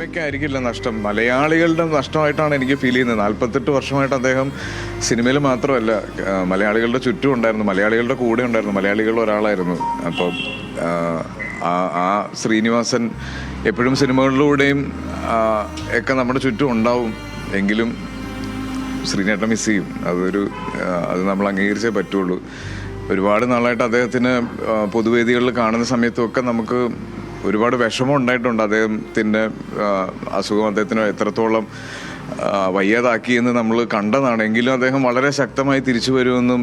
സിനിമയ്ക്കായിരിക്കില്ല നഷ്ടം, മലയാളികളുടെ നഷ്ടമായിട്ടാണ് എനിക്ക് ഫീൽ ചെയ്യുന്നത്. 48 വർഷമായിട്ട് അദ്ദേഹം സിനിമയിൽ മാത്രമല്ല മലയാളികളുടെ ചുറ്റും ഉണ്ടായിരുന്നു, മലയാളികളുടെ കൂടെ ഉണ്ടായിരുന്നു, മലയാളികളിൽ ഒരാളായിരുന്നു. അപ്പം ആ ശ്രീനിവാസൻ എപ്പോഴും സിനിമകളിലൂടെയും ഒക്കെ നമ്മുടെ ചുറ്റും ഉണ്ടാവും. എങ്കിലും ശ്രീനേട്ടൻ മിസ് ചെയ്യും. അത് നമ്മൾ അംഗീകരിച്ചേ പറ്റുള്ളൂ. ഒരുപാട് നാളായിട്ട് അദ്ദേഹത്തിന് പൊതുവേദികളിൽ കാണുന്ന സമയത്തുമൊക്കെ നമുക്ക് ഒരുപാട് വിഷമം ഉണ്ടായിട്ടുണ്ട്. അദ്ദേഹത്തിൻ്റെ അസുഖം അദ്ദേഹത്തിന് എത്രത്തോളം വയ്യാതാക്കിയെന്ന് നമ്മൾ കണ്ടതാണ്. എങ്കിലും അദ്ദേഹം വളരെ ശക്തമായി തിരിച്ചു വരുമെന്നും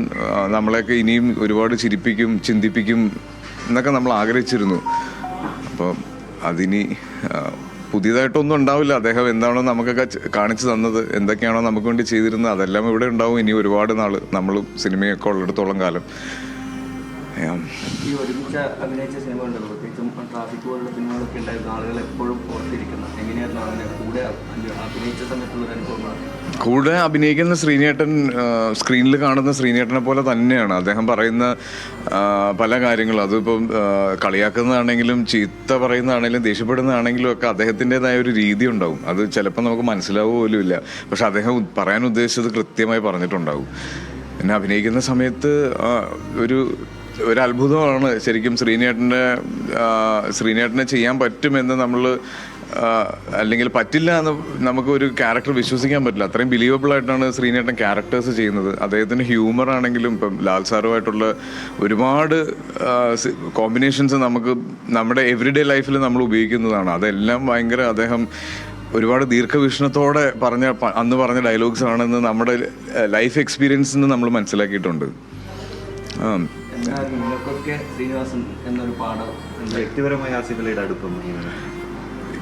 നമ്മളെയൊക്കെ ഇനിയും ഒരുപാട് ചിരിപ്പിക്കും, ചിന്തിപ്പിക്കും എന്നൊക്കെ നമ്മൾ ആഗ്രഹിച്ചിരുന്നു. അപ്പം അതിനി പുതിയതായിട്ടൊന്നും ഉണ്ടാവില്ല. അദ്ദേഹം എന്താണോ നമുക്കൊക്കെ കാണിച്ചു തന്നത്, എന്തൊക്കെയാണോ നമുക്ക് വേണ്ടി ചെയ്തിരുന്നത്, അതെല്ലാം ഇവിടെ ഉണ്ടാവും ഇനി ഒരുപാട് നാൾ, നമ്മളും സിനിമയൊക്കെ ഉള്ളിടത്തോളം കാലം. ഈ ഒരുമിച്ച അഭിനയിച്ച സിനിമകളുണ്ടല്ലോ, പ്രത്യേകിച്ചും ട്രാഫിക് പോലുള്ള സിനിമകളൊക്കെ ഉണ്ടായിരുന്ന ആളുകൾ എപ്പോഴും ഓർത്തിരിക്കുന്നത് എങ്ങനെയായിരുന്നു അങ്ങനെ കൂടെ അഭിനയിച്ച സമയത്തുള്ളൊരു അനുഭവമാണ്? കൂടെ അഭിനയിക്കുന്ന ശ്രീനേട്ടൻ സ്ക്രീനിൽ കാണുന്ന ശ്രീനേട്ടനെ പോലെ തന്നെയാണ്. അദ്ദേഹം പറയുന്ന പല കാര്യങ്ങളും, അതിപ്പം കളിയാക്കുന്നതാണെങ്കിലും ചീത്ത പറയുന്നതാണെങ്കിലും ദേഷ്യപ്പെടുന്നതാണെങ്കിലും ഒക്കെ അദ്ദേഹത്തിൻ്റെതായ ഒരു രീതി ഉണ്ടാവും. അത് ചിലപ്പോൾ നമുക്ക് മനസ്സിലാവുക പോലും ഇല്ല. പക്ഷെ അദ്ദേഹം പറയാൻ ഉദ്ദേശിച്ചത് കൃത്യമായി പറഞ്ഞിട്ടുണ്ടാവും. പിന്നെ അഭിനയിക്കുന്ന സമയത്ത് ഒരു അത്ഭുതമാണ് ശരിക്കും. ശ്രീനേട്ടനെ ചെയ്യാൻ പറ്റുമെന്ന് നമ്മൾ അല്ലെങ്കിൽ പറ്റില്ല എന്ന് നമുക്ക് ഒരു ക്യാരക്ടർ വിശ്വസിക്കാൻ പറ്റില്ല. അത്രയും ബിലീവബിൾ ആയിട്ടാണ് ശ്രീനേട്ടൻ ക്യാരക്ടേഴ്സ് ചെയ്യുന്നത്. അദ്ദേഹത്തിന് ഹ്യൂമർ ആണെങ്കിലും ഇപ്പം ലാൽ സാറുമായിട്ടുള്ള ഒരുപാട് കോമ്പിനേഷൻസ് നമുക്ക് നമ്മുടെ എവറിഡേ ലൈഫിൽ നമ്മൾ ഉപയോഗിക്കുന്നതാണ്. അതെല്ലാം ഭയങ്കര അദ്ദേഹം ഒരുപാട് ദീർഘവീക്ഷണത്തോടെ അന്ന് പറഞ്ഞ ഡയലോഗ്സ് ആണെന്ന് നമ്മുടെ ലൈഫ് എക്സ്പീരിയൻസിൽ നിന്ന് നമ്മൾ മനസ്സിലാക്കിയിട്ടുണ്ട്. വ്യക്തിപരമായ അടുപ്പം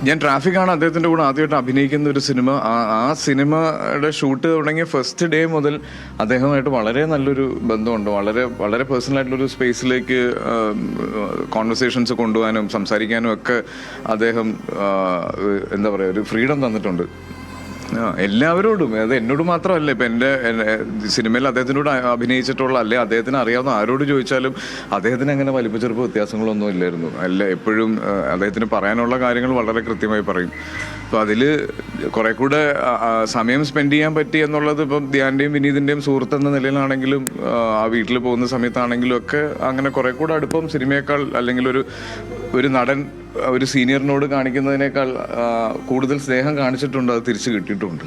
ഞാൻ ട്രാഫിക്കാണ് അദ്ദേഹത്തിൻ്റെ കൂടെ ആദ്യമായിട്ട് അഭിനയിക്കുന്ന ഒരു സിനിമ. ആ സിനിമയുടെ ഷൂട്ട് തുടങ്ങിയ ഫസ്റ്റ് ഡേ മുതൽ അദ്ദേഹമായിട്ട് വളരെ നല്ലൊരു ബന്ധമുണ്ട്. വളരെ വളരെ പേഴ്സണലായിട്ടുള്ളൊരു സ്പേസിലേക്ക് കോൺവെർസേഷൻസ് കൊണ്ടുപോകാനും സംസാരിക്കാനും ഒക്കെ അദ്ദേഹം എന്താ പറയുക, ഒരു ഫ്രീഡം തന്നിട്ടുണ്ട് എല്ലാവരോടും. അത് എന്നോട് മാത്രമല്ല, ഇപ്പം എൻ്റെ സിനിമയിൽ അദ്ദേഹത്തിനോട് അഭിനയിച്ചിട്ടുള്ള അല്ലെ അദ്ദേഹത്തിന് അറിയാവുന്ന ആരോട് ചോദിച്ചാലും അദ്ദേഹത്തിന് അങ്ങനെ വലിപ്പച്ചെറുപ്പ് വ്യത്യാസങ്ങളൊന്നും ഇല്ലായിരുന്നു. എപ്പോഴും അദ്ദേഹത്തിന് പറയാനുള്ള കാര്യങ്ങൾ വളരെ കൃത്യമായി പറയും. അപ്പോൾ അതിൽ കുറെ കൂടെ സമയം സ്പെൻഡ് ചെയ്യാൻ പറ്റി എന്നുള്ളത് ഇപ്പം ധ്യാൻ്റെയും വിനീതിൻ്റെയും സുഹൃത്ത് എന്ന നിലയിലാണെങ്കിലും ആ വീട്ടിൽ പോകുന്ന സമയത്താണെങ്കിലും ഒക്കെ അങ്ങനെ കുറെ കൂടെ അടുപ്പം സിനിമയേക്കാൾ അല്ലെങ്കിൽ ഒരു നടൻ ഒരു സീനിയറിനോട് കാണിക്കുന്നതിനേക്കാൾ കൂടുതൽ സ്നേഹം കാണിച്ചിട്ടുണ്ട്. അത് തിരിച്ചു കിട്ടിയിട്ടുണ്ട്.